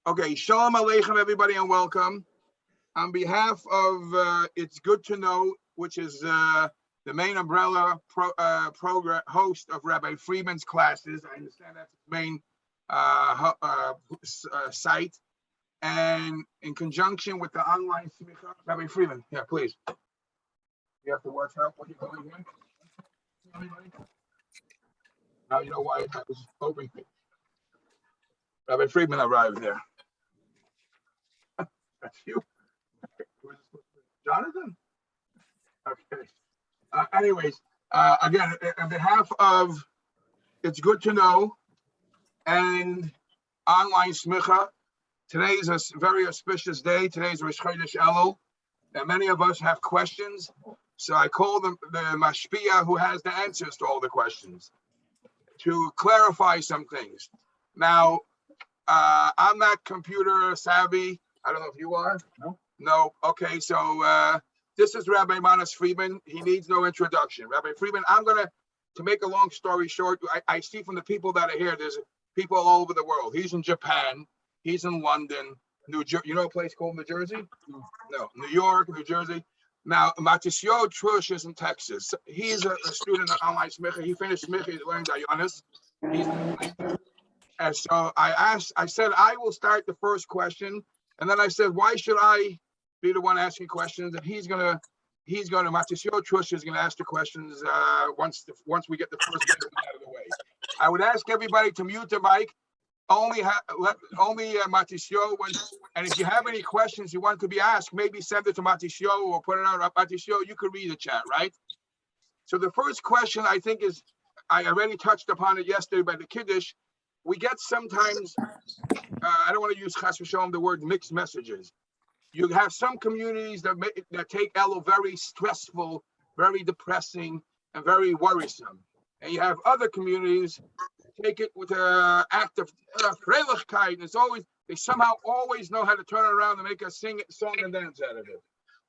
Okay, Shalom Aleichem, everybody, and welcome. On behalf of It's Good to Know, which is the main umbrella program host of Rabbi Friedman's classes, I understand that's his main site, and in conjunction with the online smicha, Rabbi Friedman, yeah, please. You have to watch out what you're going here. Now you know why I was hoping Rabbi Friedman arrived there. That's you. Jonathan? Okay. Anyways, again, on behalf of It's Good to Know and online smicha, today is a very auspicious day. Today is Rosh Chodesh Elul, and many of us have questions. So I call them the mashpia who has the answers to all the questions to clarify some things. Now, I'm not computer savvy. I don't know if you are. No. Okay. So this is Rabbi Manas Friedman. He needs no introduction. Rabbi Friedman, to make a long story short, I see from the people that are here, there's people all over the world. He's in Japan. He's in London, New Jersey. You know a place called New Jersey? No. New York, New Jersey. Now, Matisyo Trush is in Texas. He's a student of online smicha. He finished smicha. He learned Ayonis. And so I said, I will start the first question. And then I said, why should I be the one asking questions? And Matisyo Trush is going to ask the questions once we get the first bit out of the way. I would ask everybody to mute the mic. Only Matisyo. And if you have any questions you want to be asked, maybe send it to Matisyo or put it out. Matisyo, you could read the chat, right? So the first question I think is, I already touched upon it yesterday by the Kiddush. We get sometimes, I don't want to use chas v'shalom, the word mixed messages. You have some communities that take Elul very stressful, very depressing, and very worrisome. And you have other communities take it with an act of freilichkeit. And they somehow always know how to turn it around and make us sing song and dance out of it.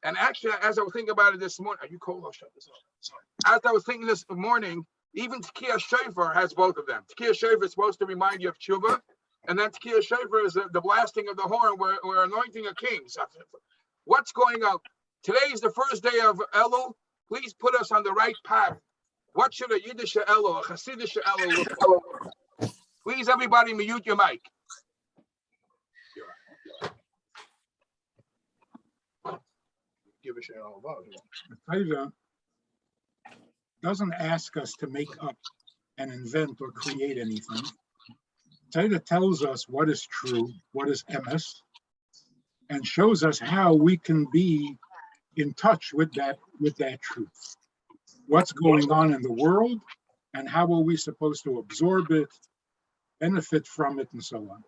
And actually, as I was thinking about it this morning, are you cold? I'll shut this off. Sorry. As I was thinking this morning, even Tekiah Shofar has both of them. Tekiah Shofar is supposed to remind you of Tshuva, and then Tekiah Shofar is the blasting of the horn. We're anointing a king. So what's going on? Today is the first day of Elul. Please put us on the right path. What should a Yiddish Elul, a Hasidish Elul look like? Please, everybody, mute your mic. Give a shit all about it. The Torah doesn't ask us to make up and invent or create anything. The Torah tells us what is true, what is emes, and shows us how we can be in touch with that truth. What's going on in the world, and how are we supposed to absorb it, benefit from it, and so on.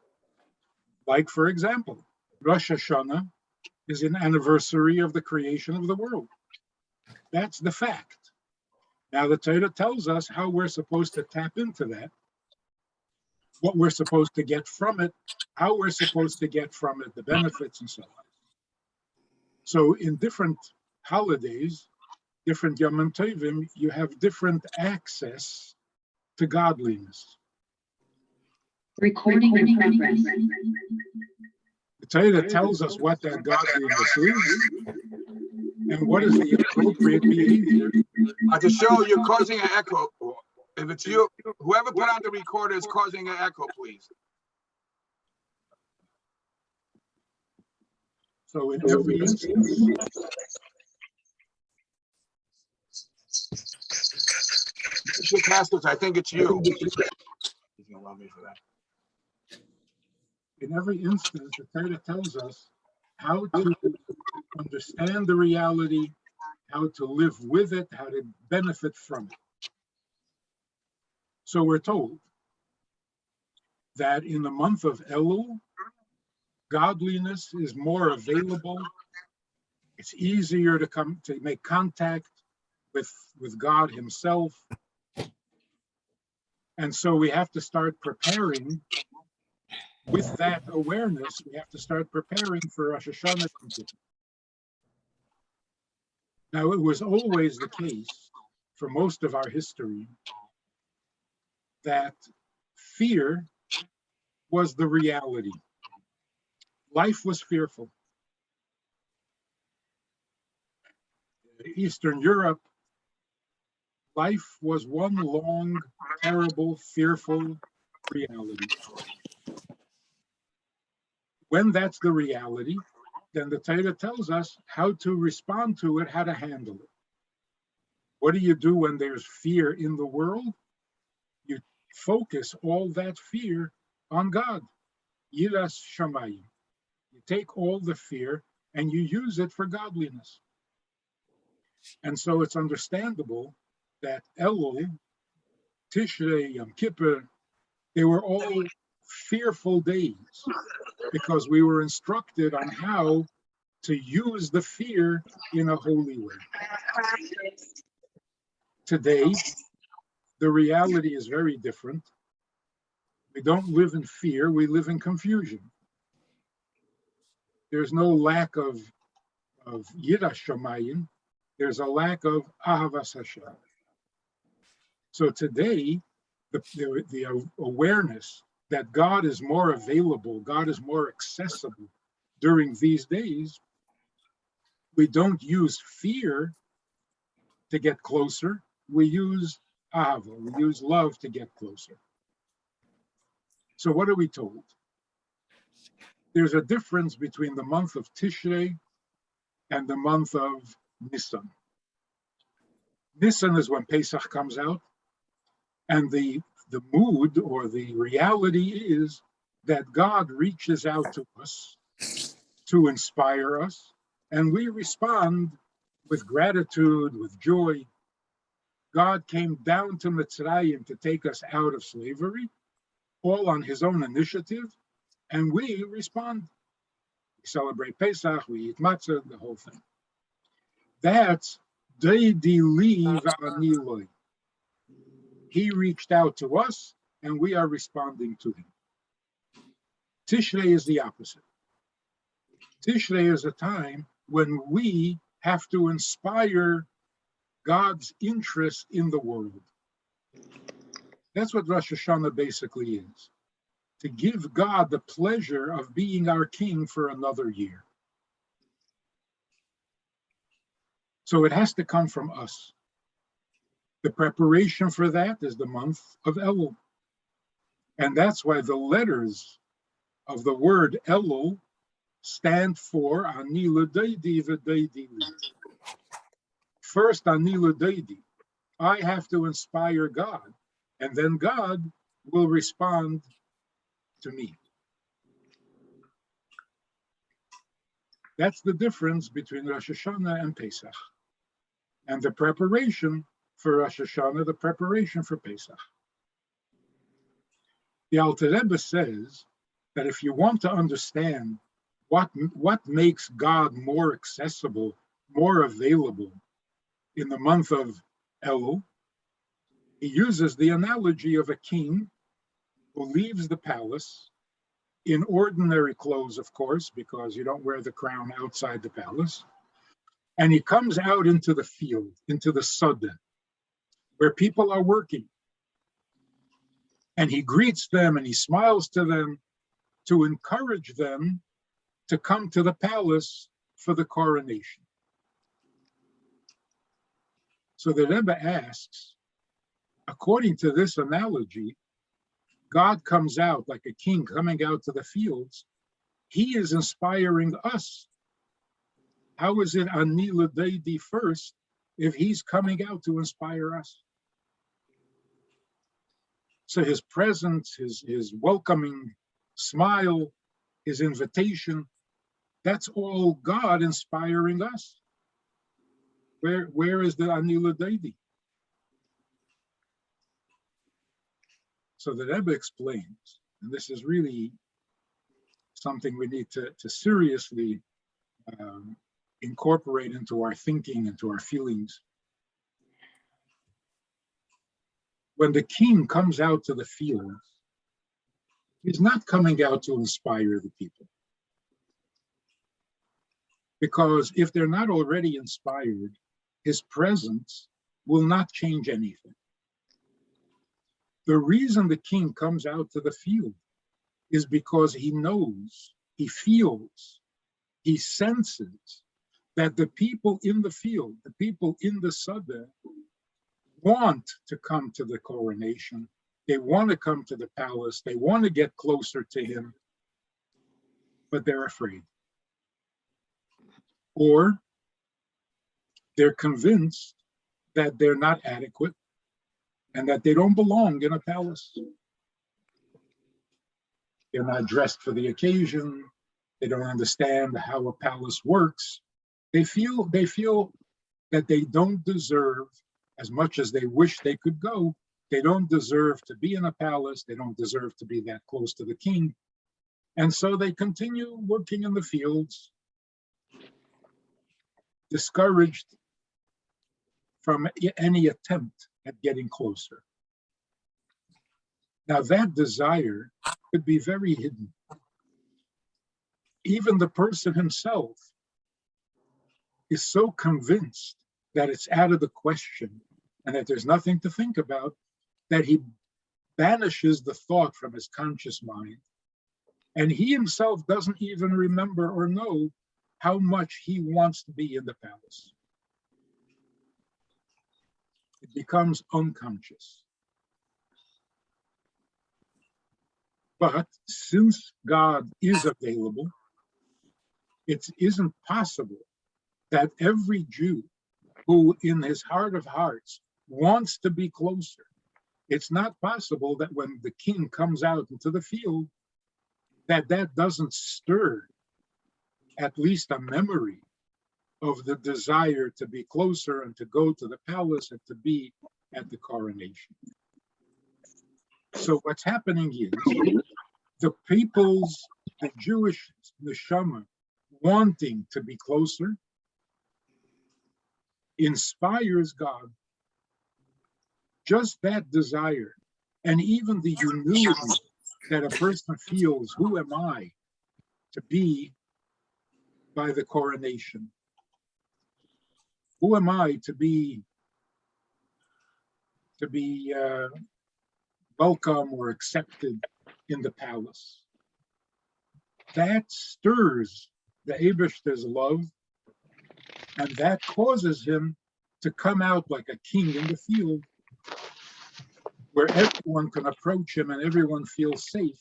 Like, for example, Rosh Hashanah is an anniversary of the creation of the world. That's the fact. Now, the Torah tells us how we're supposed to tap into that, what we're supposed to get from it, how we're supposed to get from it, the benefits, and so on. So in different holidays, different Yom Tovim, you have different access to godliness. Recording in progress. The Torah tells us what that godliness is and what is the appropriate behavior. To show you're causing an echo. If it's you, whoever put on the recorder is causing an echo, please. So in every instance, I think it's you. He's gonna love me for that. In every instance, the Torah tells us how to understand the reality, how to live with it, how to benefit from it. So we're told that in the month of Elul, godliness is more available. It's easier to make contact with God himself. And so we have to start preparing with that awareness. We have to start preparing for Rosh Hashanah. Now, it was always the case for most of our history that fear was the reality. Life was fearful. Eastern Europe, life was one long, terrible, fearful reality. When that's the reality, then the Torah tells us how to respond to it, how to handle it. What do you do when there's fear in the world? You focus all that fear on God. Yiras Shamayim. You take all the fear and you use it for godliness. And so it's understandable that Elul, Tishrei, Yom Kippur, they were all fearful days because we were instructed on how to use the fear in a holy way. Today, the reality is very different. We don't live in fear, we live in confusion. There's no lack of Yiras Shamayim, there's a lack of Ahavas Hashem. So today, the awareness that God is more available, God is more accessible during these days, we don't use fear to get closer, we use Ahava, we use love to get closer. So what are we told? There's a difference between the month of Tishrei and the month of Nisan. Nisan is when Pesach comes out, and the mood or the reality is that God reaches out to us to inspire us, and we respond with gratitude, with joy. God came down to Mitzrayim to take us out of slavery, all on his own initiative, and we respond. We celebrate Pesach, we eat matzah, the whole thing. That's Deidi Liv Aniloi. He reached out to us, and we are responding to him. Tishrei is the opposite. Tishrei is a time when we have to inspire God's interest in the world. That's what Rosh Hashanah basically is. To give God the pleasure of being our king for another year. So it has to come from us. The preparation for that is the month of Elul. And that's why the letters of the word Elul stand for Ani L'Deidi V'Deidi Li. First, Ani L'Deidi. I have to inspire God, and then God will respond to me. That's the difference between Rosh Hashanah and Pesach. And the preparation for Rosh Hashanah, the preparation for Pesach. The Alter Rebbe says that if you want to understand what makes God more accessible, more available in the month of Elul, he uses the analogy of a king who leaves the palace in ordinary clothes, of course, because you don't wear the crown outside the palace. And he comes out into the field, into the Sadeh, where people are working. And he greets them and he smiles to them to encourage them to come to the palace for the coronation. So the Rebbe asks, according to this analogy, God comes out like a king coming out to the fields. He is inspiring us. How is it Ani L'Deidi first if he's coming out to inspire us? So his presence, his welcoming smile, his invitation, that's all God inspiring us. Where is the Ani L'Deidi? So the Rebbe explains, and this is really something we need to seriously incorporate into our thinking, into our feelings. When the king comes out to the fields, he's not coming out to inspire the people. Because if they're not already inspired, his presence will not change anything. The reason the king comes out to the field is because he knows he feels, he senses that the people in the field, the people in the Sadeh, want to come to the coronation. They want to come to the palace. They want to get closer to him, but they're afraid. Or they're convinced that they're not adequate and that they don't belong in a palace. They're not dressed for the occasion. They don't understand how a palace works. They feel that they don't deserve, as much as they wish they could go, they don't deserve to be in a palace. They don't deserve to be that close to the king. And so they continue working in the fields, discouraged from any attempt at getting closer. Now that desire could be very hidden. Even the person himself is so convinced that it's out of the question and that there's nothing to think about, that he banishes the thought from his conscious mind. And he himself doesn't even remember or know how much he wants to be in the palace. It becomes unconscious. But since God is available, it isn't possible that every Jew who in his heart of hearts wants to be closer, it's not possible that when the king comes out into the field, that doesn't stir at least a memory of the desire to be closer and to go to the palace and to be at the coronation. So what's happening is the people's, the Jewish neshama wanting to be closer inspires God. Just that desire, and even the humility that a person feels, who am I to be by the coronation? Who am I to be welcome or accepted in the palace? That stirs the Eibishter's love, and that causes him to come out like a king in the field, where everyone can approach him and everyone feels safe.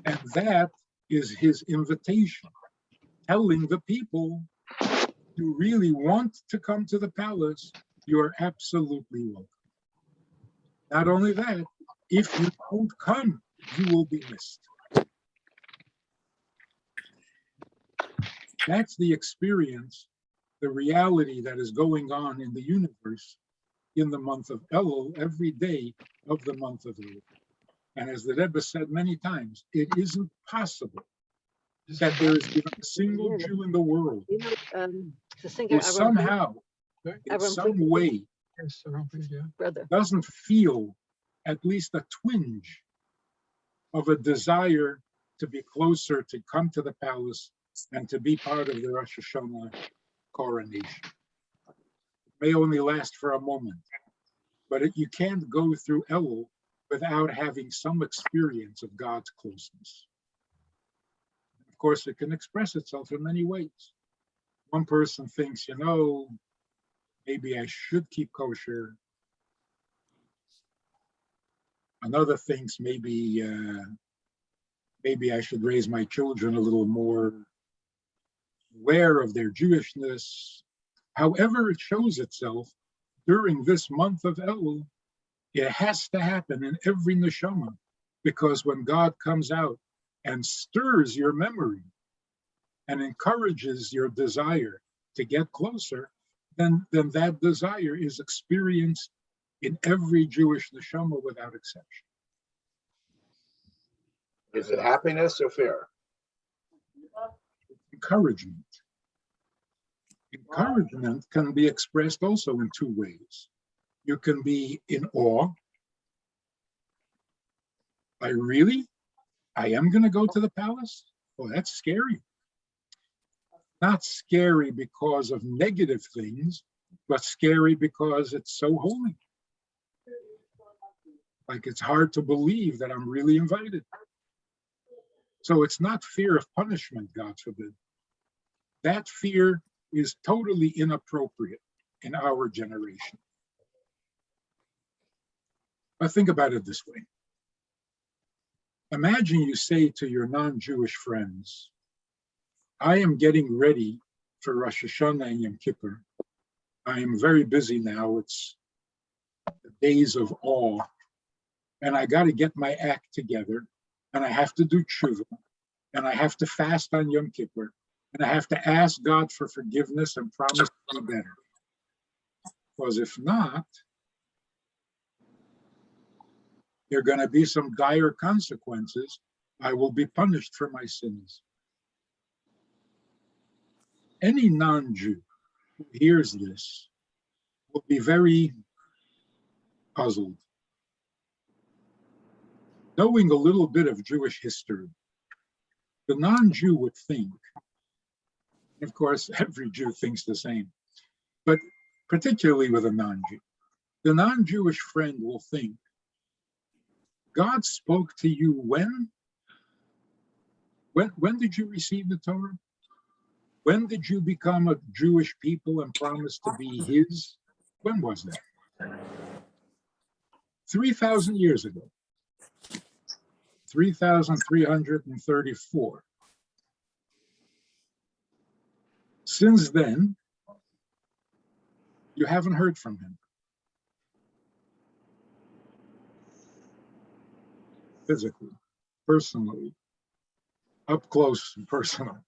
And that is his invitation, telling the people, you really want to come to the palace, you are absolutely welcome. Not only that, if you don't come, you will be missed. That's the experience, the reality that is going on in the universe in the month of Elul, every day of the month of Elul. And as the Rebbe said many times, it isn't possible that there is even a single Jew in the world who somehow, in some way, doesn't feel at least a twinge of a desire to be closer, to come to the palace, and to be part of the Rosh Hashanah coronation. It may only last for a moment, but you can't go through Elul without having some experience of God's closeness. Of course, it can express itself in many ways. One person thinks, maybe I should keep kosher. Another thinks maybe I should raise my children a little more aware of their Jewishness. However it shows itself during this month of Elul, it has to happen in every neshama, because when God comes out and stirs your memory and encourages your desire to get closer, then that desire is experienced in every Jewish neshama without exception. Is it happiness or fear? Encouragement. Encouragement can be expressed also in two ways. You can be in awe. I am going to go to the palace? Well, that's scary. Not scary because of negative things, but scary because it's so holy. Like it's hard to believe that I'm really invited. So it's not fear of punishment, God forbid. That fear is totally inappropriate in our generation. But think about it this way. Imagine you say to your non-Jewish friends, I am getting ready for Rosh Hashanah and Yom Kippur. I am very busy now. It's the days of awe. And I got to get my act together. And I have to do tshuva. And I have to fast on Yom Kippur. And I have to ask God for forgiveness and promise to be better. Because if not, there are going to be some dire consequences. I will be punished for my sins. Any non-Jew who hears this will be very puzzled. Knowing a little bit of Jewish history, the non-Jew would think, of course, every Jew thinks the same, but particularly with a non-Jew, the non-Jewish friend will think, God spoke to you when? When did you receive the Torah? When did you become a Jewish people and promise to be his? When was that? 3,000 years ago. 3,334. Since then, you haven't heard from him. Physically, personally, up close and personal.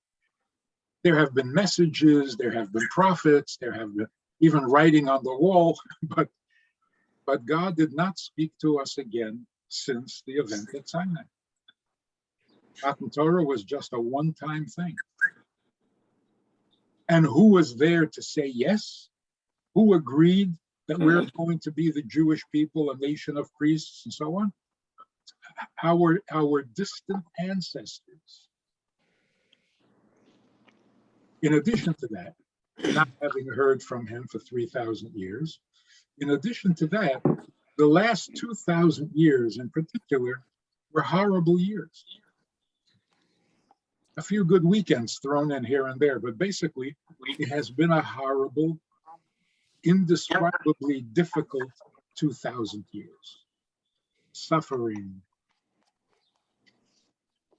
There have been messages, there have been prophets, there have been even writing on the wall, but God did not speak to us again since the event at Sinai. Matan Torah was just a one-time thing. And who was there to say yes? Who agreed that we're going to be the Jewish people, a nation of priests and so on? Our distant ancestors. In addition to that, not having heard from him for 3,000 years, in addition to that, the last 2,000 years in particular were horrible years. A few good weekends thrown in here and there, but basically it has been a horrible, indescribably difficult 2,000 years. Suffering,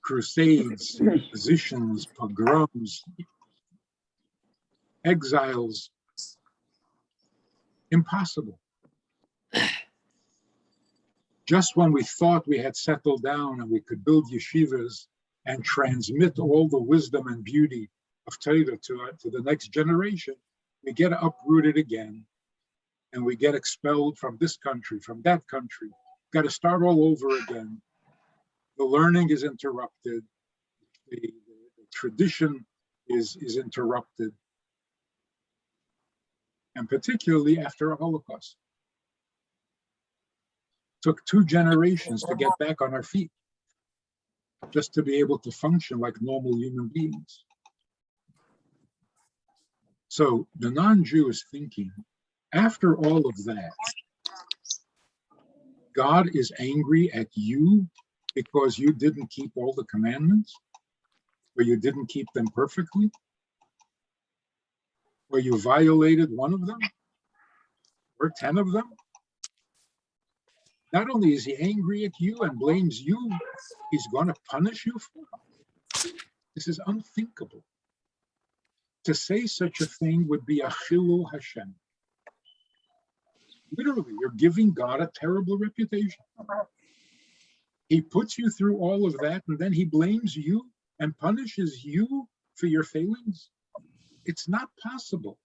crusades, inquisitions, pogroms, exiles. Impossible. Just when we thought we had settled down and we could build yeshivas and transmit all the wisdom and beauty of Torah to the next generation, we get uprooted again and we get expelled from this country, from that country. Got to start all over again. The learning is interrupted. The tradition is interrupted. And particularly after a Holocaust. Took 2 generations to get back on our feet, just to be able to function like normal human beings. So the non-Jew is thinking, after all of that, God is angry at you because you didn't keep all the commandments, or you didn't keep them perfectly, or you violated one of them, or 10 of them. Not only is he angry at you and blames you, he's going to punish you for it. This is unthinkable. To say such a thing would be a chilul Hashem. Literally, you're giving God a terrible reputation. He puts you through all of that, and then he blames you and punishes you for your failings. It's not possible.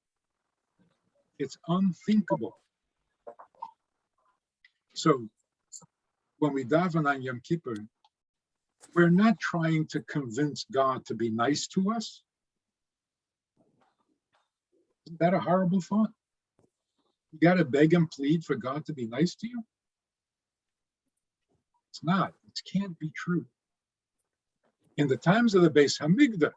It's unthinkable. So when we daven on Yom Kippur, we're not trying to convince God to be nice to us. Isn't that a horrible thought? You got to beg and plead for God to be nice to you? It's not. It can't be true. In the times of the Beis Hamikdash,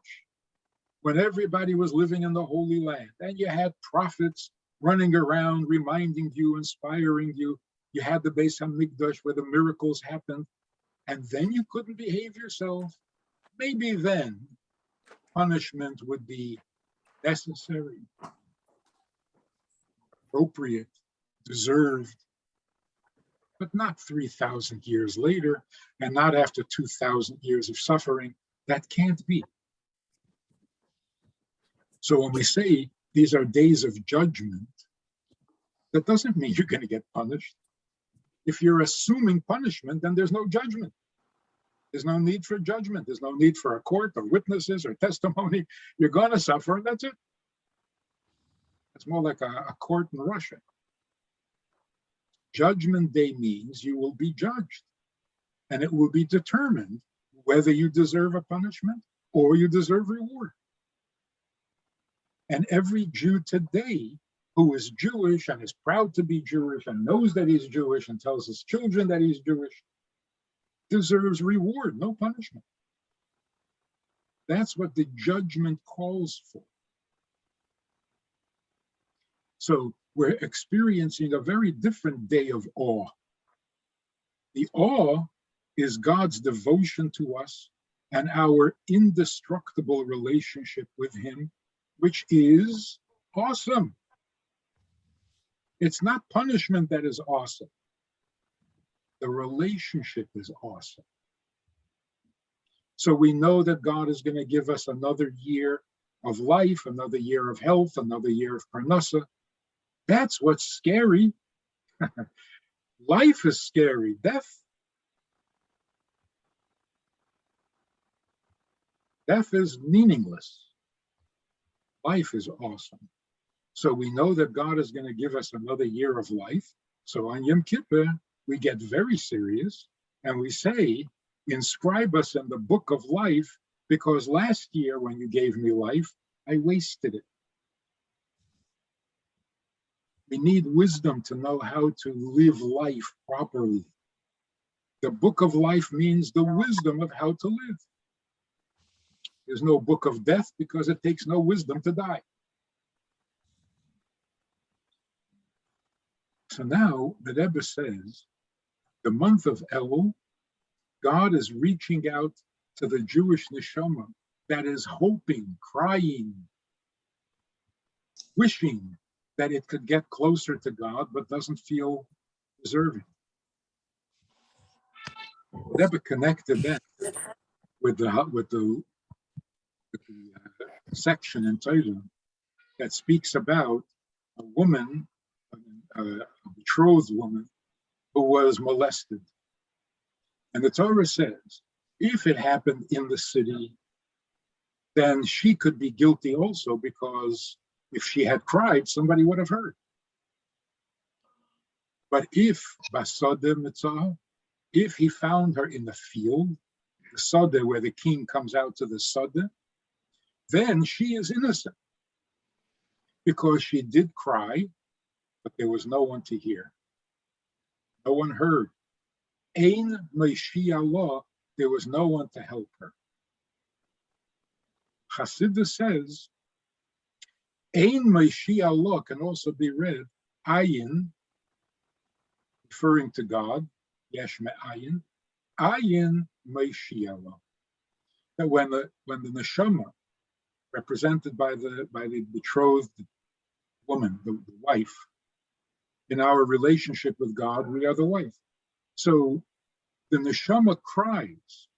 when everybody was living in the Holy Land, and you had prophets running around, reminding you, inspiring you, you had the Beis Hamikdash where the miracles happened, and then you couldn't behave yourself. maybe then punishment would be necessary, appropriate, deserved, but not 3,000 years later, and not after 2,000 years of suffering. That can't be. So when we say these are days of judgment, that doesn't mean you're going to get punished. If you're assuming punishment, then there's no judgment. There's no need for judgment. There's no need for a court or witnesses or testimony. You're going to suffer, and that's it. It's more like a court in Russia. Judgment Day means you will be judged, and it will be determined whether you deserve a punishment or you deserve reward. And every Jew today who is Jewish and is proud to be Jewish and knows that he's Jewish and tells his children that he's Jewish deserves reward, no punishment. That's what the judgment calls for. So we're experiencing a very different day of awe. The awe is God's devotion to us and our indestructible relationship with him, which is awesome. It's not punishment that is awesome. The relationship is awesome. So we know that God is going to give us another year of life, another year of health, another year of parnasa. That's what's scary. Life is scary. Death is meaningless. Life is awesome. So we know that God is going to give us another year of life. So on Yom Kippur, we get very serious and we say, inscribe us in the book of life, because last year when you gave me life, I wasted it. We need wisdom to know how to live life properly. The book of life means the wisdom of how to live. There's no book of death because it takes no wisdom to die. So now the Rebbe says, the month of Elul, God is reaching out to the Jewish neshama that is hoping, crying, wishing that it could get closer to God, but doesn't feel deserving. The Rebbe connected that with the section in Torah that speaks about a woman, a betrothed woman, who was molested. And the Torah says, if it happened in the city, then she could be guilty also, because if she had cried, somebody would have heard. But if Basodeh Mitzah, if he found her in the field, the Sodeh, where the king comes out to the Sodeh, then she is innocent, because she did cry, but there was no one to hear. No one heard. Ein Meishi Allah, there was no one to help her. Chassidus says, Ein Meishi Allah can also be read Ayin, referring to God, Yesh Me'ayin, Ayin Meishi Allah. That when the neshama, represented by the betrothed woman, the wife, in our relationship with God, we are the wife. So the neshama cries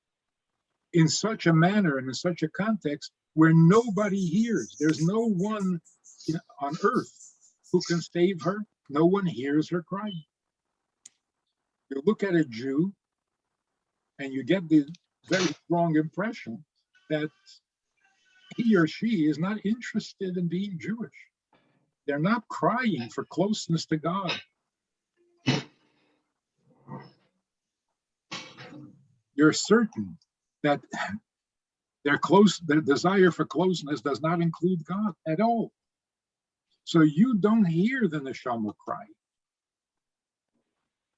in such a manner and in such a context where nobody hears. There's no one on earth who can save her. No one hears her crying. You look at a Jew and you get the very strong impression that he or she is not interested in being Jewish. They're not crying for closeness to God. You're certain that their desire for closeness does not include God at all. So you don't hear the neshama cry.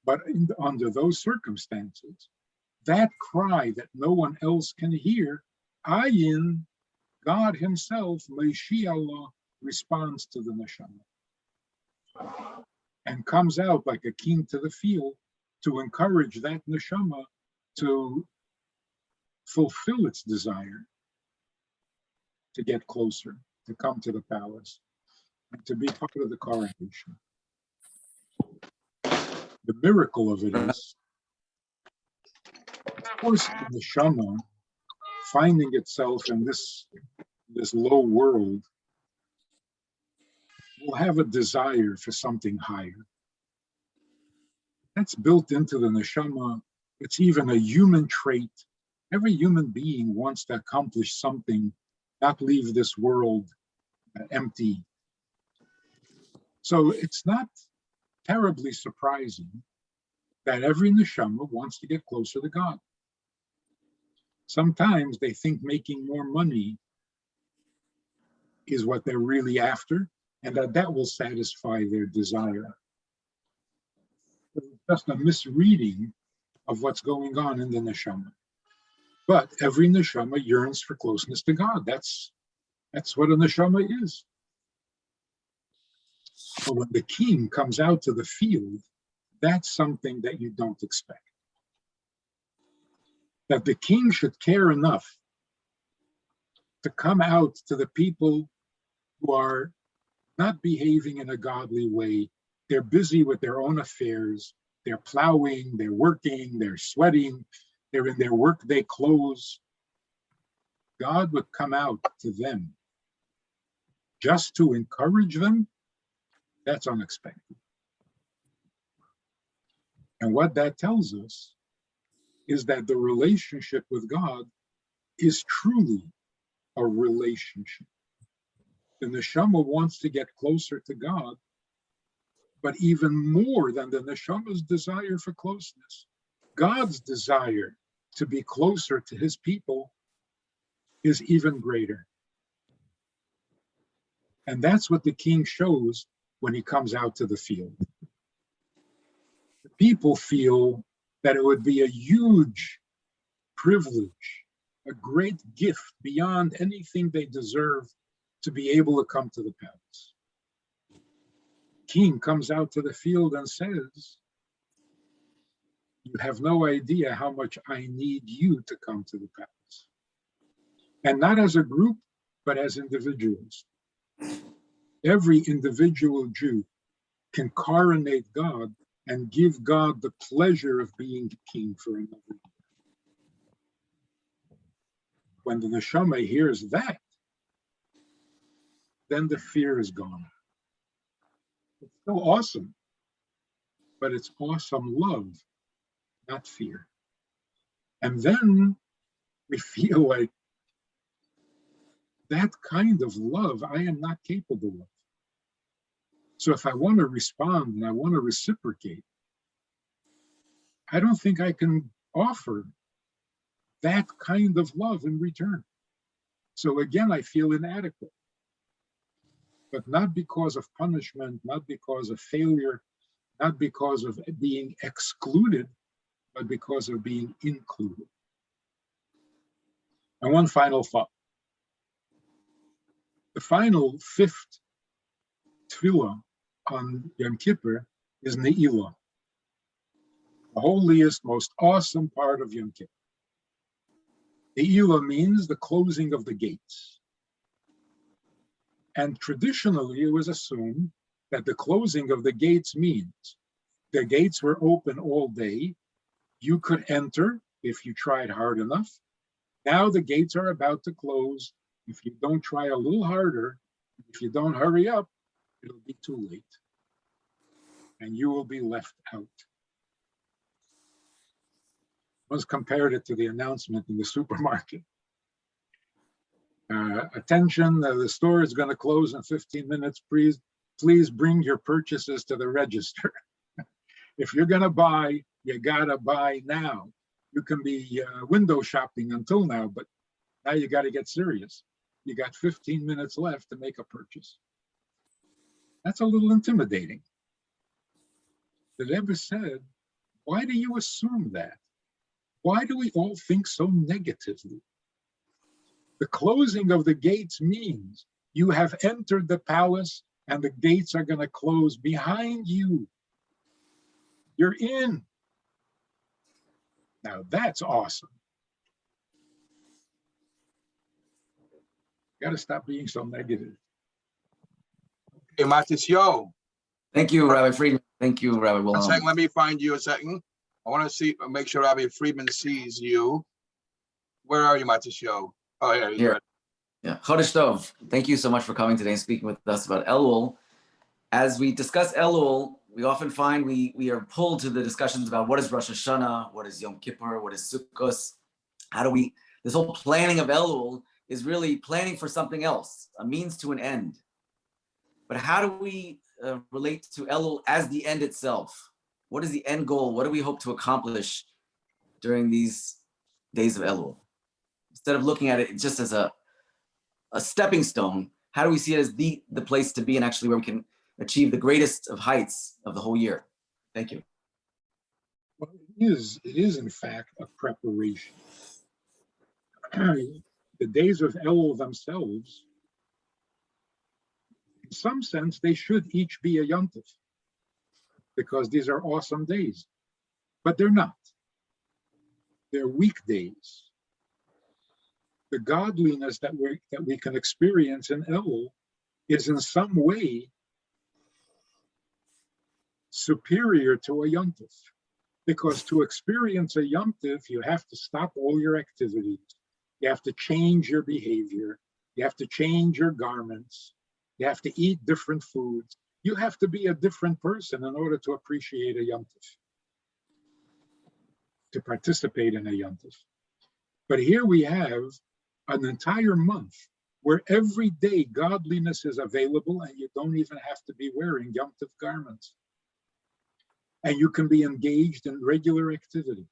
But under those circumstances, that cry that no one else can hear, Ayin, God himself, Meishi Allah, responds to the neshama and comes out like a king to the field to encourage that neshama to fulfill its desire to get closer, to come to the palace, and to be part of the coronation. The miracle of it is, of course, the neshama finding itself in this low world will have a desire for something higher. That's built into the neshama. It's even a human trait. Every human being wants to accomplish something, not leave this world empty. So it's not terribly surprising that every neshama wants to get closer to God. Sometimes they think making more money is what they're really after, and that will satisfy their desire. It's just a misreading of what's going on in the neshama. But every neshama yearns for closeness to God. That's what a neshama is. But when the king comes out to the field, that's something that you don't expect. That the king should care enough to come out to the people who are not behaving in a godly way. They're busy with their own affairs. They're plowing, they're working, they're sweating, they're in their workday clothes. God would come out to them just to encourage them. That's unexpected. And what that tells us is that the relationship with God is truly a relationship. The neshama wants to get closer to God, but even more than the neshama's desire for closeness, God's desire to be closer to his people is even greater. And that's what the king shows when he comes out to the field. The people feel that it would be a huge privilege, a great gift beyond anything they deserve to be able to come to the palace. The king comes out to the field and says, "You have no idea how much I need you to come to the palace." And not as a group, but as individuals. Every individual Jew can coronate God and give God the pleasure of being king for another year. When the neshama hears that, then the fear is gone. It's still awesome, but it's awesome love, not fear. And then we feel like that kind of love I am not capable of. So if I want to respond and I want to reciprocate, I don't think I can offer that kind of love in return. So again, I feel inadequate, but not because of punishment, not because of failure, not because of being excluded, but because of being included. And one final thought. The final fifth tefillah on Yom Kippur is Ne'ilah, the holiest, most awesome part of Yom Kippur. Ne'ilah means the closing of the gates. And traditionally, it was assumed that the closing of the gates means the gates were open all day. You could enter if you tried hard enough. Now the gates are about to close. If you don't try a little harder, if you don't hurry up, it'll be too late. And you will be left out. Once compared it to the announcement in the supermarket. Attention, the store is going to close in 15 minutes. Please bring your purchases to the register. If you're going to buy, you got to buy now. You can be window shopping until now, but now you got to get serious. You got 15 minutes left to make a purchase. That's a little intimidating. The Rebbe said, why do you assume that? Why do we all think so negatively? The closing of the gates means you have entered the palace and the gates are going to close behind you. You're in. Now that's awesome. Got to stop being so negative. Hey, Matisyo. Thank you, Rabbi Friedman. Thank you, Rabbi One Wilhelm. second, let me find you a second. I want to make sure Rabbi Friedman sees you. Where are you, Matisyo? Oh, yeah, he's Here. right. Yeah, Chodesh Tov. Thank you so much for coming today and speaking with us about Elul. As we discuss Elul, we often find we are pulled to the discussions about what is Rosh Hashanah, what is Yom Kippur, what is Sukkot. This whole planning of Elul is really planning for something else, a means to an end. But how do we relate to Elul as the end itself? What is the end goal? What do we hope to accomplish during these days of Elul? Instead of looking at it just as a stepping stone, how do we see it as the place to be and actually where we can achieve the greatest of heights of the whole year? Thank you. Well, it is in fact a preparation. The days of Elul themselves, in some sense, they should each be a Yom Tov, because these are awesome days, but they're not. They're weekdays. The godliness that we can experience in Elul is in some way superior to a Yom Tov, because to experience a Yom Tov, you have to stop all your activities. You have to change your behavior. You have to change your garments. You have to eat different foods. You have to be a different person in order to appreciate a Yom Tov, to participate in a Yom Tov. But here we have an entire month where every day godliness is available and you don't even have to be wearing Yom Tov garments. And you can be engaged in regular activity.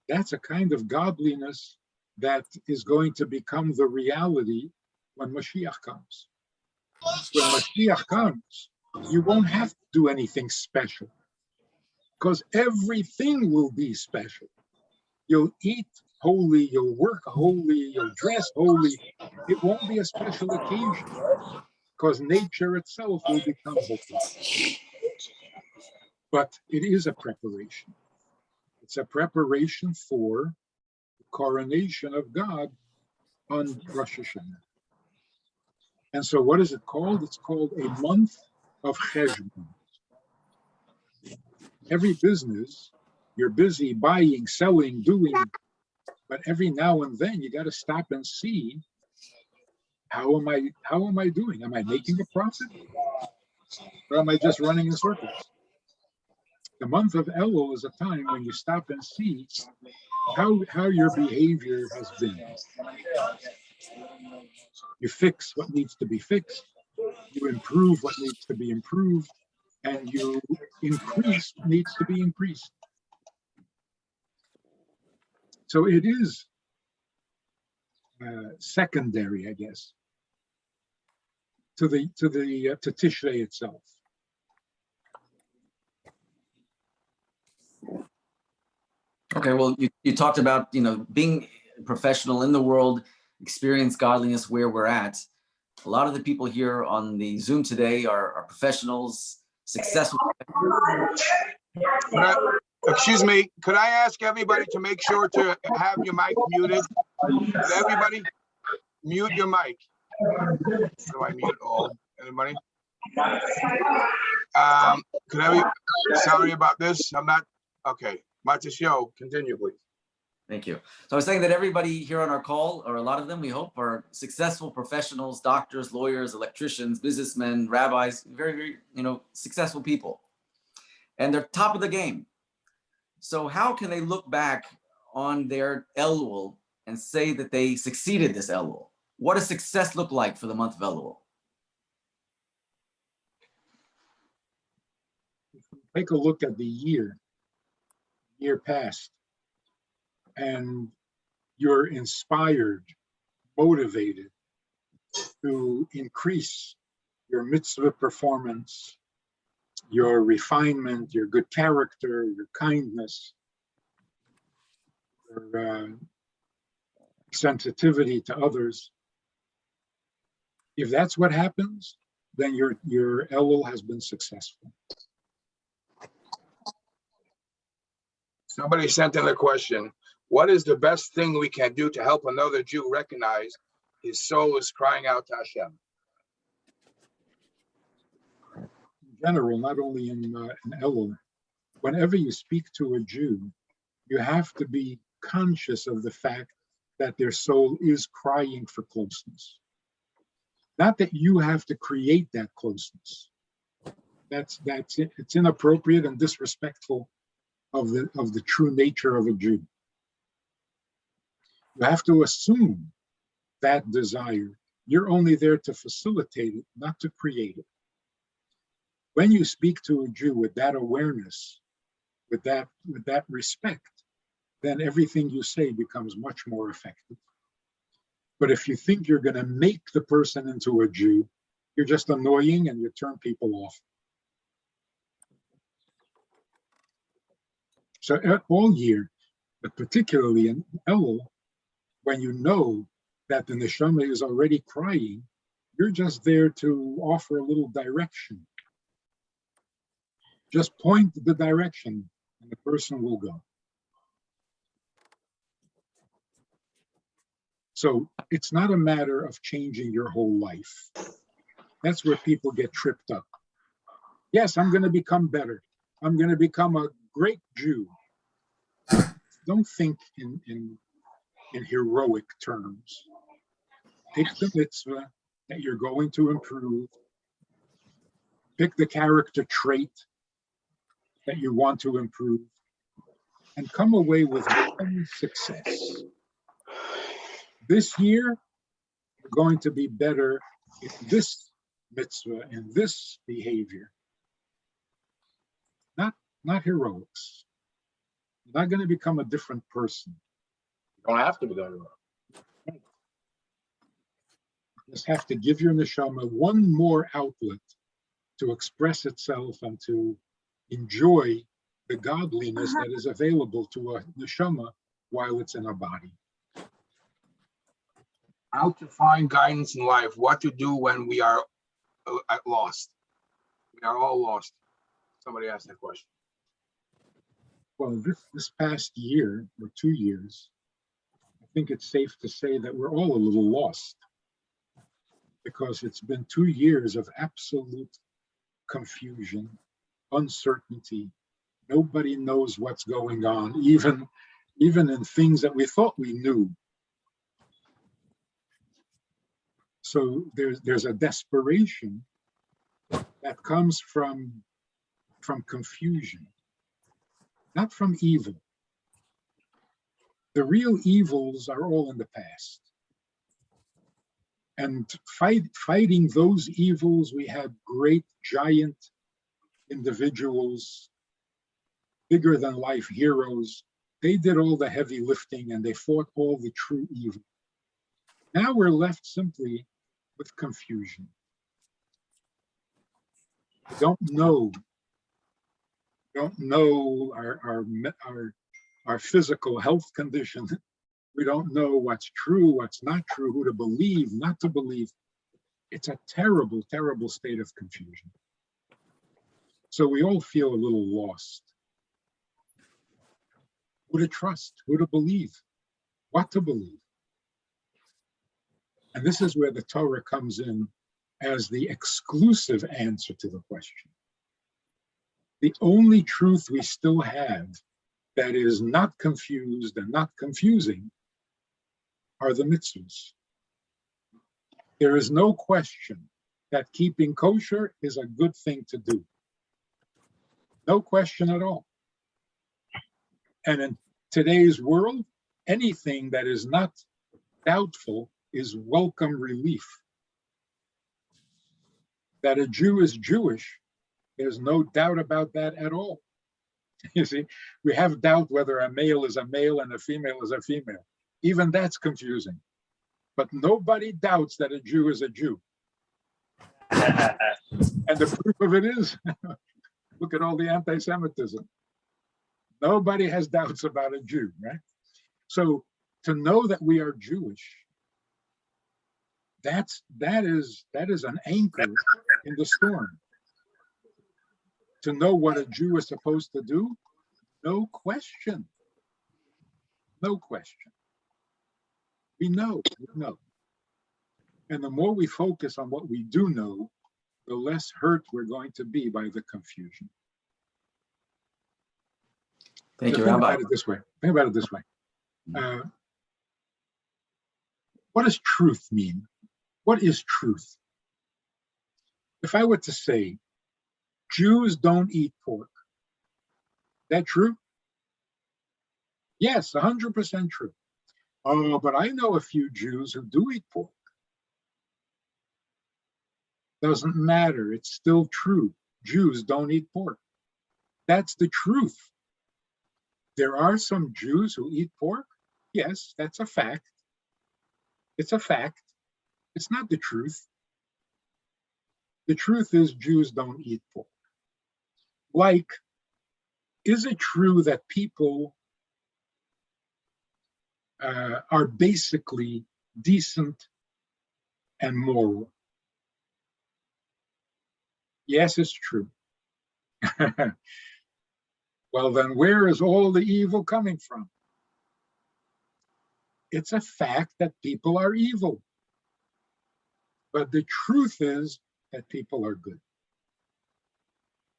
That's a kind of godliness that is going to become the reality when Mashiach comes. When Mashiach comes, you won't have to do anything special, because everything will be special. You'll eat holy, you'll work holy, you'll dress holy. It won't be a special occasion, because nature itself will become holy. But it is a preparation. It's a preparation for the coronation of God on Rosh Hashanah. And so what is it called? It's called a month of Cheshbon. Every business, you're busy buying, selling, doing, but every now and then you got to stop and see, how am I doing? Am I making a profit? Or am I just running in circles? The month of Elul is a time when you stop and see how your behavior has been. You fix what needs to be fixed, you improve what needs to be improved, and you increase what needs to be increased. So it is secondary, I guess, to Tishrei itself. Okay, well, you talked about, being professional in the world, experience godliness where we're at. A lot of the people here on the Zoom today are professionals, successful. Excuse me, could I ask everybody to make sure to have your mic muted? Could everybody mute your mic? How do I mute all? Anybody? Sorry about this. I'm not, okay. Matisyo, continue, please. Thank you. So I was saying that everybody here on our call, or a lot of them, we hope, are successful professionals, doctors, lawyers, electricians, businessmen, rabbis, very, very, successful people. And they're top of the game. So how can they look back on their Elul and say that they succeeded this Elul? What does success look like for the month of Elul? Take a look at the year past, and you're inspired, motivated to increase your mitzvah performance, your refinement, your good character, your kindness, your sensitivity to others. If that's what happens, then your Elul has been successful. Somebody sent in a question. What is the best thing we can do to help another Jew recognize his soul is crying out to Hashem? In general, not only in Elul, whenever you speak to a Jew, you have to be conscious of the fact that their soul is crying for closeness. Not that you have to create that closeness. That's it. It's inappropriate and disrespectful of the true nature of a Jew. You have to assume that desire. You're only there to facilitate it, not to create it. When you speak to a Jew with that awareness, with that respect, then everything you say becomes much more effective. But if you think you're going to make the person into a Jew, you're just annoying and you turn people off. So all year, but particularly in Elul, when you know that the neshama is already crying, you're just there to offer a little direction. Just point the direction and the person will go. So it's not a matter of changing your whole life. That's where people get tripped up. Yes, I'm going to become better. I'm going to become a great Jew. Don't think in heroic terms. Pick the mitzvah that you're going to improve. Pick the character trait that you want to improve and come away with one success. This year, you're going to be better in this mitzvah, in this behavior. Not heroics. You're not going to become a different person. You don't have to be going wrong. You just have to give your neshama one more outlet to express itself and to enjoy the godliness that is available to a neshama while it's in a body. How to find guidance in life, what to do when we are lost. We are all lost. Somebody asked that question. Well, this past year or 2 years, I think it's safe to say that we're all a little lost because it's been 2 years of absolute confusion, uncertainty. Nobody knows what's going on, even in things that we thought we knew. So there's a desperation that comes from confusion, not from evil. The real evils are all in the past. And fighting those evils, we had great, giant individuals, bigger than life heroes. They did all the heavy lifting and they fought all the true evil. Now we're left simply with confusion. We don't know our physical health condition. We don't know what's true, what's not true, who to believe, not to believe. It's a terrible, terrible state of confusion. So we all feel a little lost. Who to trust, who to believe, what to believe. And this is where the Torah comes in as the exclusive answer to the question. The only truth we still have that is not confused and not confusing are the mitzvahs. There is no question that keeping kosher is a good thing to do. No question at all. And in today's world, anything that is not doubtful is welcome relief. That a Jew is Jewish, there's no doubt about that at all. You see, we have doubt whether a male is a male and a female is a female. Even that's confusing. But nobody doubts that a Jew is a Jew. And the proof of it is, look at all the anti-Semitism. Nobody has doubts about a Jew, right? So to know that we are Jewish, that is an anchor in the storm. To know what a Jew is supposed to do, no question. No question. We know. And the more we focus on what we do know, the less hurt we're going to be by the confusion. Thank you, Think Rabbi. about it this way. Think about it this way. What does truth mean? What is truth? If I were to say, Jews don't eat pork, that true? Yes, 100% true. Oh, but I know a few Jews who do eat pork. Doesn't matter. It's still true. Jews don't eat pork. That's the truth. There are some Jews who eat pork. Yes, that's a fact. It's a fact. It's not the truth. The truth is Jews don't eat pork. Like, is it true that people are basically decent and moral? Yes, it's true. Well, then where is all the evil coming from? It's a fact that people are evil. But the truth is that people are good.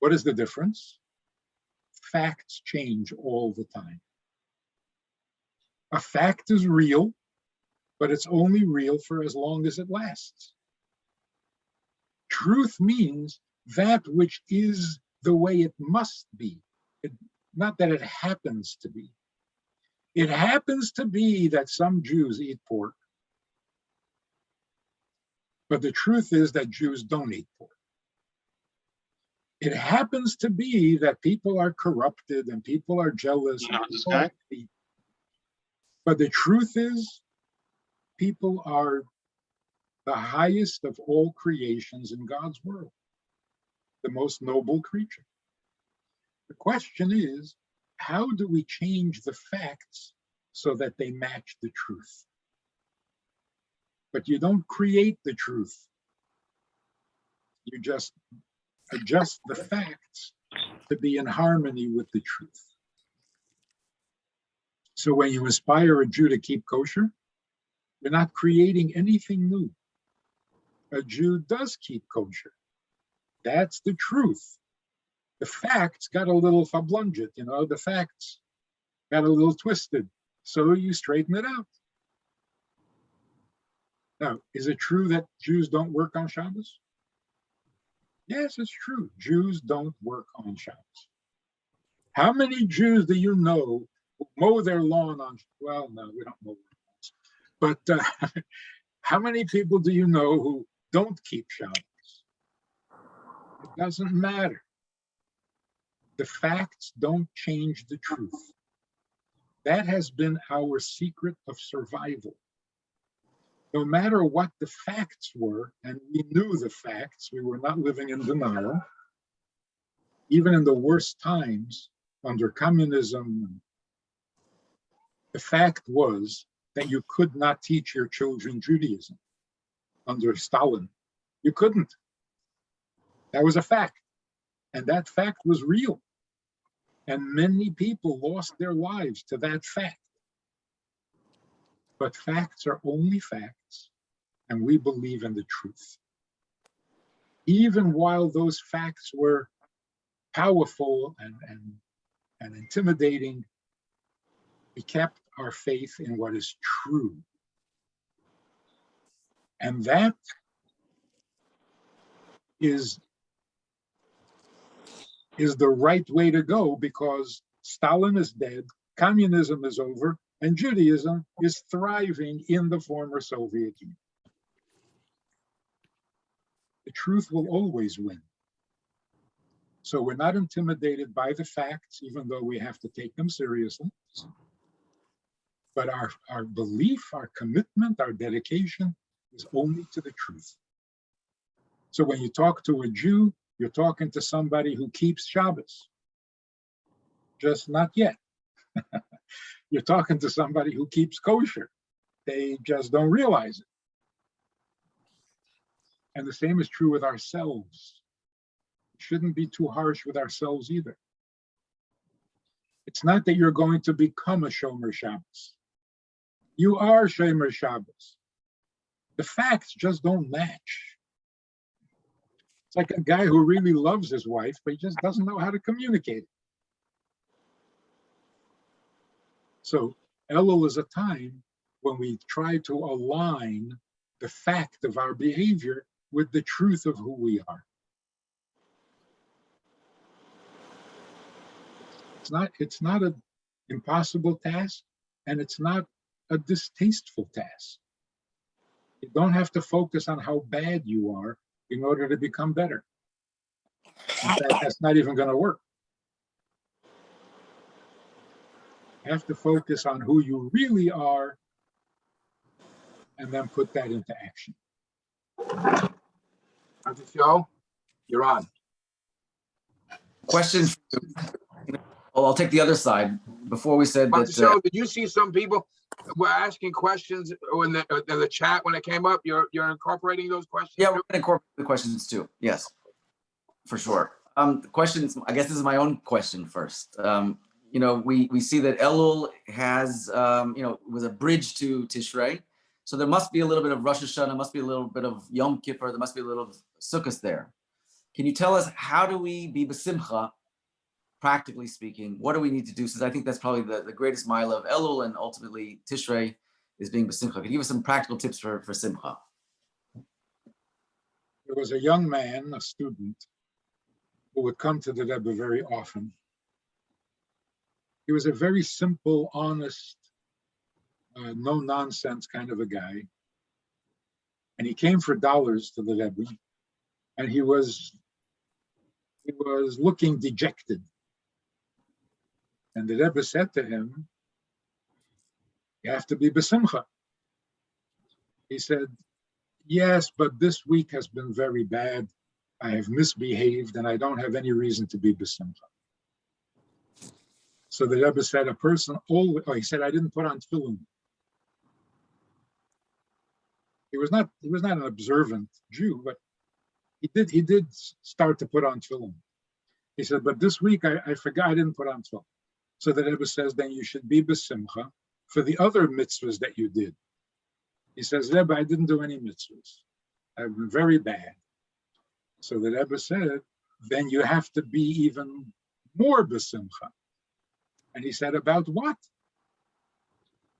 What is the difference? Facts change all the time. A fact is real, but it's only real for as long as it lasts. Truth means that which is the way it must be, not that it happens to be. It happens to be that some Jews eat pork, but the truth is that Jews don't eat pork. It happens to be that people are corrupted and people are jealous. You know this guy? But the truth is, people are the highest of all creations in God's world, the most noble creature. The question is, how do we change the facts so that they match the truth? But you don't create the truth. You just adjust the facts to be in harmony with the truth. So when you inspire a Jew to keep kosher, you're not creating anything new. A Jew does keep kosher. That's the truth. The facts got a little fablunget, the facts got a little twisted. So you straighten it out. Now, is it true that Jews don't work on Shabbos? Yes, it's true. Jews don't work on Shabbos. How many Jews do you know who mow their lawn on? Well, no, we don't mow their lawns. But how many people do you know who don't keep Shabbos? It doesn't matter. The facts don't change the truth. That has been our secret of survival. No matter what the facts were, and we knew the facts, we were not living in denial, even in the worst times under communism, the fact was that you could not teach your children Judaism under Stalin. You couldn't. That was a fact. And that fact was real. And many people lost their lives to that fact. But facts are only facts, and we believe in the truth. Even while those facts were powerful and intimidating, we kept our faith in what is true. And that is the right way to go, because Stalin is dead, communism is over, and Judaism is thriving in the former Soviet Union. The truth will always win. So we're not intimidated by the facts, even though we have to take them seriously. But our belief, our commitment, our dedication is only to the truth. So when you talk to a Jew, you're talking to somebody who keeps Shabbos. Just not yet. You're talking to somebody who keeps kosher. They just don't realize it. And the same is true with ourselves. We shouldn't be too harsh with ourselves either. It's not that you're going to become a Shomer Shabbos. You are Shomer Shabbos. The facts just don't match. It's like a guy who really loves his wife, but he just doesn't know how to communicate. So Elul is a time when we try to align the fact of our behavior with the truth of who we are. It's not an impossible task, and it's not a distasteful task. You don't have to focus on how bad you are in order to become better. In fact, that's not even going to work. You have to focus on who you really are and then put that into action. Joe, you're on. Question. Well, I'll take the other side. Before we said that. So did you see some people were asking questions in the chat when it came up? You're incorporating those questions? Yeah, we're going to incorporate the questions too. Yes, for sure. Questions. I guess this is my own question first. We see that Elul has, was a bridge to Tishrei. So there must be a little bit of Rosh Hashanah, must be a little bit of Yom Kippur, there must be a little of Sukkot there. Can you tell us, how do we be b'simcha, practically speaking? What do we need to do? Since I think that's probably the greatest mile of Elul, and ultimately Tishrei is being b'simcha. Can you give us some practical tips for simcha? There was a young man, a student, who would come to the Rebbe very often. He was a very simple, honest, no-nonsense kind of a guy. And he came for dollars to the Rebbe, and he was looking dejected. And the Rebbe said to him, "You have to be b'simcha." He said, "Yes, but this week has been very bad. I have misbehaved, and I don't have any reason to be b'simcha." So the Rebbe said, "A person always," he said, "I didn't put on tefillin." He was not an observant Jew, but he did start to put on tefillin. He said, "But this week I forgot, I didn't put on tefillin." So the Rebbe says, "Then you should be b'simcha for the other mitzvahs that you did." He says, "Rebbe, I didn't do any mitzvahs. I've been very bad." So the Rebbe said, "Then you have to be even more b'simcha." And he said, "About what?"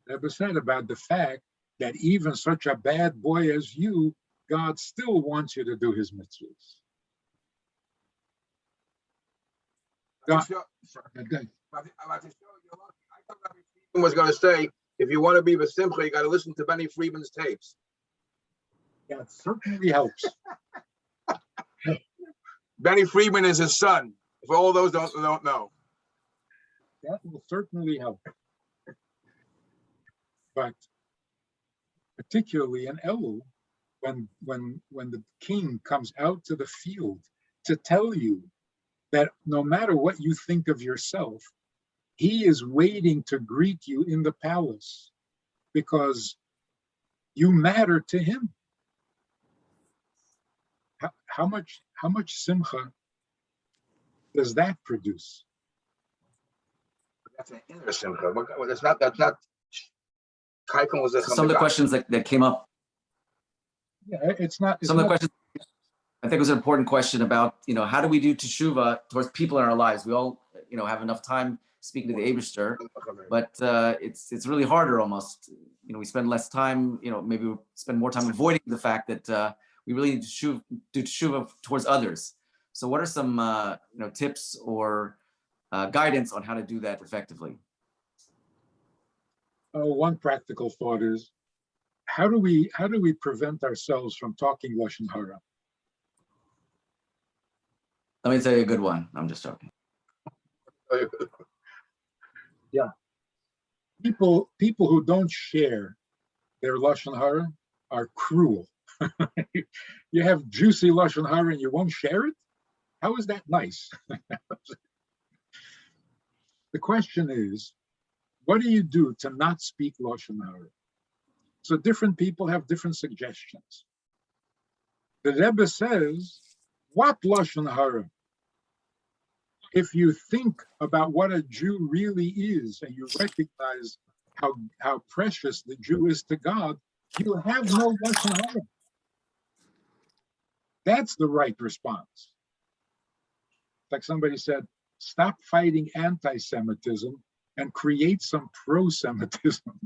The Rebbe said, "About the fact that even such a bad boy as you, God still wants you to do his mitzvahs." God, I thought Rabbi Friedman was going to say, if you want to be b'simcha, you got to listen to Benny Friedman's tapes. that certainly helps. Benny Friedman is his son. For all those don't know. That will certainly help. But particularly in Elul, when the king comes out to the field to tell you that no matter what you think of yourself, he is waiting to greet you in the palace because you matter to him. How much simcha does that produce? That's an inner simcha. That's not. Some of the questions that came up. Yeah, it's not. Some of the questions. I think it was an important question about, how do we do teshuva towards people in our lives? We all, have enough time speaking to the Eibishter, but it's really harder almost. We spend less time, maybe we spend more time avoiding the fact that we really need to do teshuva towards others. So what are some, tips or guidance on how to do that effectively? One practical thought is, how do we prevent ourselves from talking Lashon Hara? Let me tell you a good one. I'm just joking. Yeah. People who don't share their Lashon Hara are cruel. You have juicy Lashon Hara and you won't share it? How is that nice? The question is, what do you do to not speak Lashon Hara? So different people have different suggestions. The Rebbe says, what Lashon Hara? If you think about what a Jew really is, and you recognize how precious the Jew is to God, you have no lashon hara. That's the right response. Like somebody said, stop fighting anti-Semitism and create some pro-Semitism.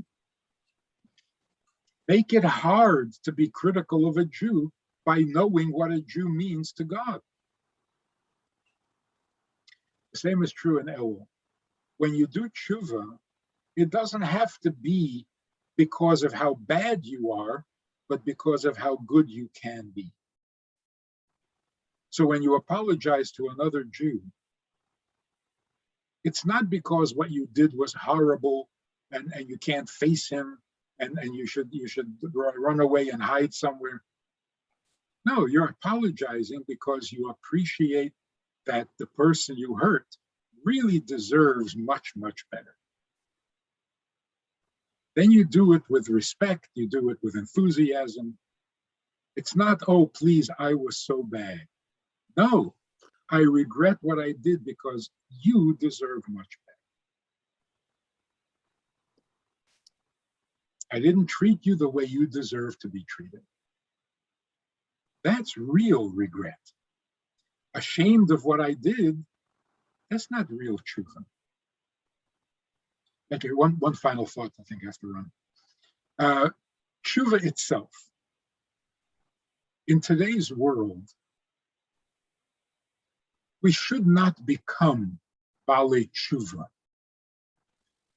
Make it hard to be critical of a Jew by knowing what a Jew means to God. The same is true in Elul. When you do tshuva, it doesn't have to be because of how bad you are, but because of how good you can be. So when you apologize to another Jew, it's not because what you did was horrible and you can't face him and you should run away and hide somewhere. No, you're apologizing because you appreciate that the person you hurt really deserves much, much better. Then you do it with respect, you do it with enthusiasm. It's not, oh, please, I was so bad. No, I regret what I did because you deserve much better. I didn't treat you the way you deserve to be treated. That's real regret. Ashamed of what I did, that's not real tshuva. Okay, one final thought I think I have to run. Tshuva itself. In today's world, we should not become balei tshuva,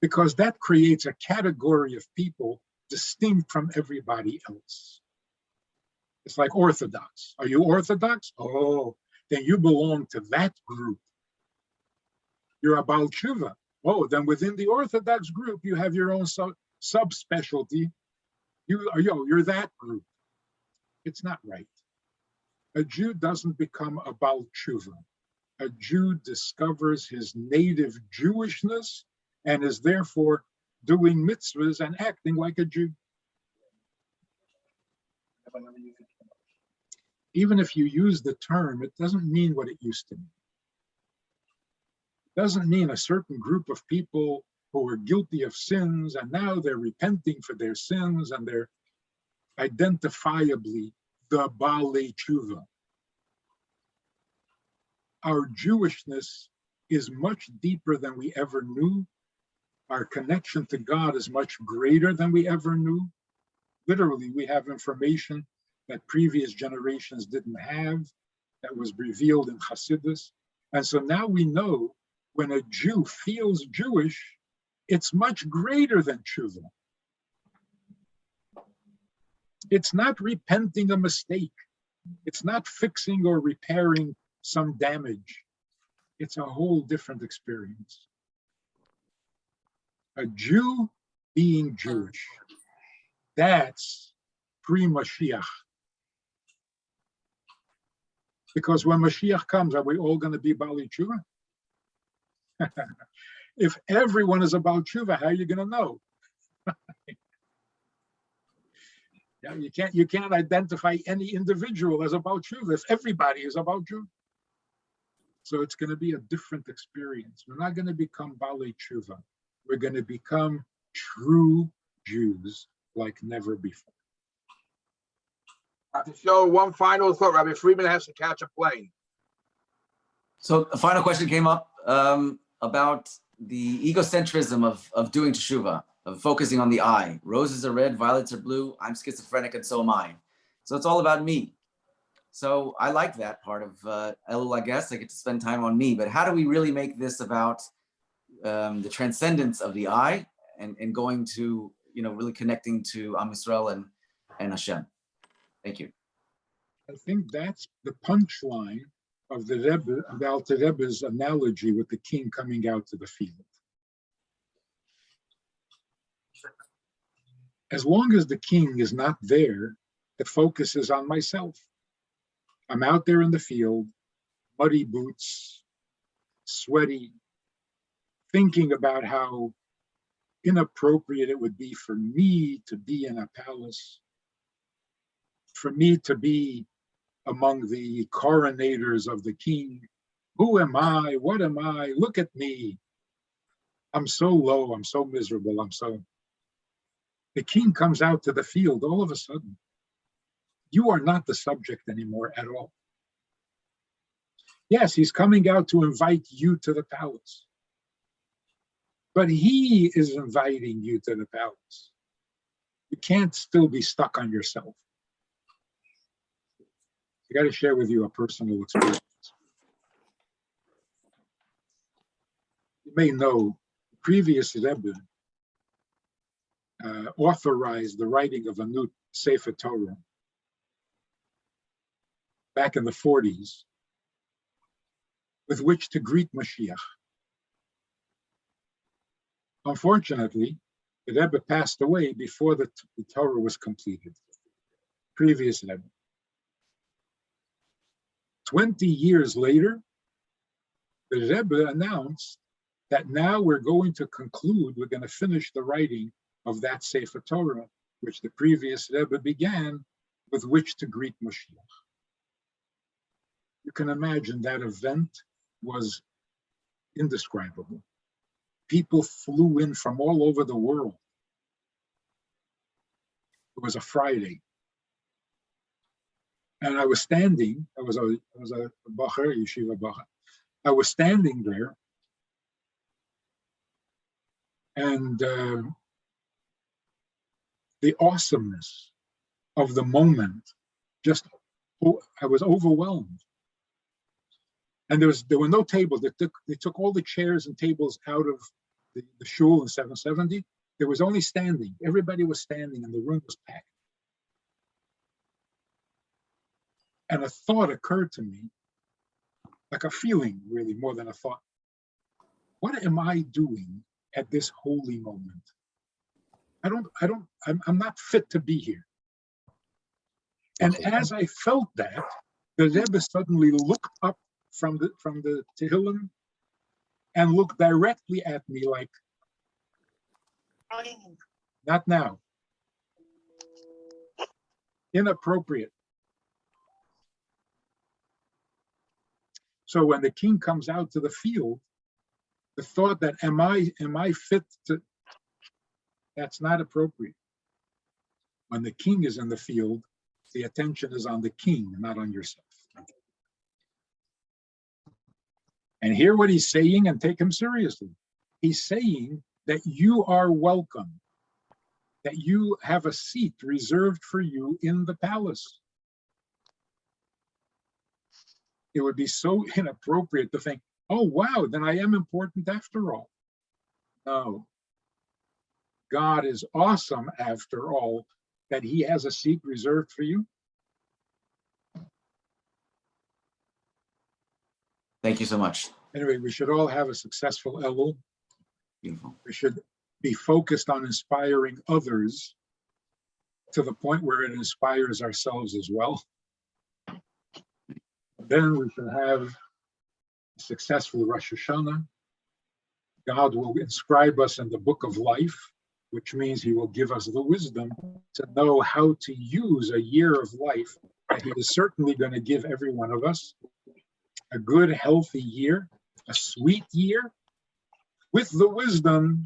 because that creates a category of people distinct from everybody else. It's like Orthodox. Are you Orthodox? Oh, then you belong to that group. You're a Baal Tshuva. Oh, then within the Orthodox group, you have your own subspecialty. You're that group. It's not right. A Jew doesn't become a Baal Tshuva. A Jew discovers his native Jewishness and is therefore doing mitzvahs and acting like a Jew. Even if you use the term, it doesn't mean what it used to mean. It doesn't mean a certain group of people who were guilty of sins and now they're repenting for their sins and they're identifiably the Balei Tshuva. Our Jewishness is much deeper than we ever knew. Our connection to God is much greater than we ever knew. Literally, we have information that previous generations didn't have, that was revealed in Hasidus. And so now we know when a Jew feels Jewish, it's much greater than tshuva. It's not repenting a mistake. It's not fixing or repairing some damage. It's a whole different experience. A Jew being Jewish, that's pre-Mashiach. Because when Mashiach comes, are we all going to be Balei Tshuva? If everyone is about Tshuva, how are you going to know? Yeah, you can't identify any individual as about Tshuva if everybody is about Tshuva. So it's going to be a different experience. We're not going to become Balei Tshuva. We're going to become true Jews like never before. To show one final thought, Rabbi Friedman has to catch a plane. So a final question came up about the egocentrism of doing teshuva, of focusing on the I. Roses are red, violets are blue. I'm schizophrenic and so am I. So it's all about me. So I like that part of Elul, I guess. I get to spend time on me. But how do we really make this about the transcendence of the I and going to, really connecting to Am Yisrael and Hashem? Thank you. I think that's the punchline of the Rebbe, of Alter Rebbe's analogy with the king coming out to the field. As long as the king is not there, the focus is on myself. I'm out there in the field, muddy boots, sweaty, thinking about how inappropriate it would be for me to be in a palace, for me to be among the coronators of the king. Who am I? What am I? Look at me. I'm so low. I'm so miserable. The king comes out to the field all of a sudden. You are not the subject anymore at all. Yes, he's coming out to invite you to the palace. But he is inviting you to the palace. You can't still be stuck on yourself. I got to share with you a personal experience. You may know, the previous Rebbe authorized the writing of a new Sefer Torah back in the 40s, with which to greet Mashiach. Unfortunately, the Rebbe passed away before the Torah was completed. Previous Rebbe. 20 years later, the Rebbe announced that now we're going to finish the writing of that Sefer Torah, which the previous Rebbe began, with which to greet Mashiach. You can imagine that event was indescribable. People flew in from all over the world. It was a Friday. And I was standing, I was a bacher, yeshiva bacher. I was standing there, and the awesomeness of the moment, I was overwhelmed. And there were no tables. They took all the chairs and tables out of the shul in 770. There was only standing. Everybody was standing, and the room was packed. And a thought occurred to me, like a feeling, really, more than a thought. What am I doing at this holy moment? I'm not fit to be here. And as I felt that, the Rebbe suddenly looked up from the Tehillim and looked directly at me like, not now. Inappropriate. So when the king comes out to the field, the thought that am I fit to, that's not appropriate. When the king is in the field, the attention is on the king, not on yourself. And hear what he's saying and take him seriously. He's saying that you are welcome, that you have a seat reserved for you in the palace. It would be so inappropriate to think, oh, wow, then I am important after all. No. God is awesome after all, that he has a seat reserved for you. Thank you so much. Anyway, we should all have a successful Elul. Beautiful. We should be focused on inspiring others to the point where it inspires ourselves as well. Then we should have a successful Rosh Hashanah. God will inscribe us in the book of life, which means he will give us the wisdom to know how to use a year of life that he is certainly going to give every one of us. A good, healthy year, a sweet year, with the wisdom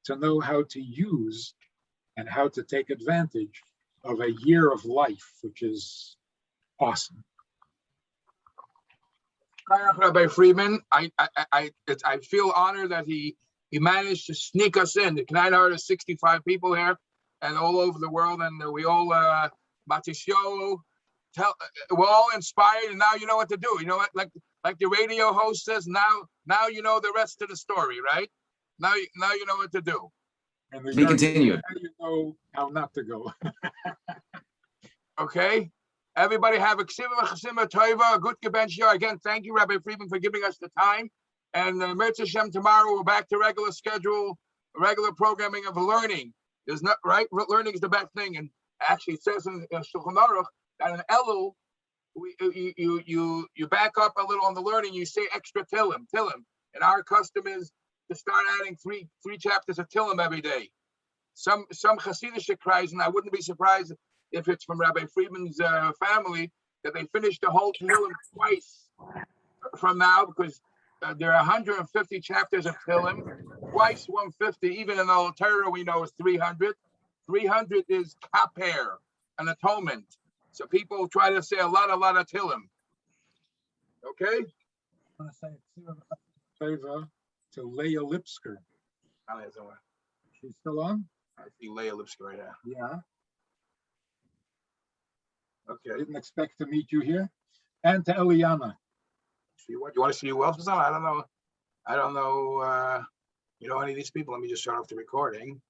to know how to use and how to take advantage of a year of life, which is awesome. Rabbi Friedman, I feel honored that he managed to sneak us in. The Kneinhardt is 65 people here and all over the world, and we all Matisyo, we're all inspired, and now you know what to do. You know what, like the radio host says, now you know the rest of the story, right? Now you know what to do. And We continue. Now you know how not to go. Okay. Everybody have a ksima toiva, a good gebench. Again, thank you, Rabbi Friedman, for giving us the time. And Mirz Hashem, tomorrow we're back to regular schedule, regular programming of learning. There's not right. Learning is the best thing, and actually it says in Shulchan Aruch that in Elul, you back up a little on the learning. You say extra Tillim, and our custom is to start adding three chapters of Tillim every day. Some Hasidic cries, and I wouldn't be surprised if it's from Rabbi Friedman's family, that they finished the whole Tehillim twice. from now, because there are 150 chapters of Tehillim, twice 150, even in the Torah we know is 300. 300 is kaper, an atonement. So people try to say a lot of Tehillim. Okay? I'm gonna say favor to Leah Lipsker. She's still on? I see Leah Lipsker right now. Yeah. Okay. Didn't expect to meet you here. And to Eliana. See what? You want to see who else is on? I don't know. You know any of these people? Let me just shut off the recording.